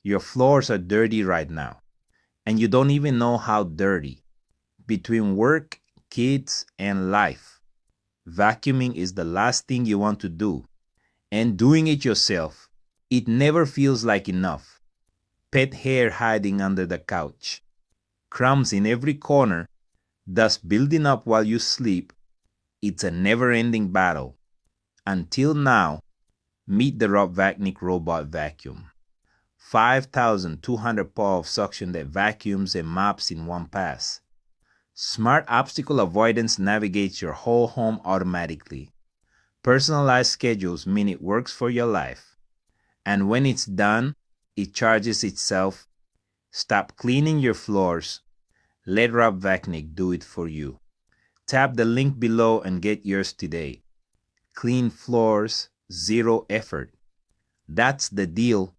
Your floors are dirty right now, and you don't even know how dirty. Between work, kids, and life, vacuuming is the last thing you want to do. And doing it yourself, it never feels like enough. Pet hair hiding under the couch, crumbs in every corner, dust building up while you sleep. It's a never-ending battle. Until now, meet the ROPVACNIC Robot Vacuum. 5,200 power of suction that vacuums and mops in one pass. Smart obstacle avoidance navigates your whole home automatically. Personalized schedules mean it works for your life. And when it's done, it charges itself. Stop cleaning your floors. Let ROPVACNIC do it for you. Tap the link below and get yours today. Clean floors, zero effort. That's the deal.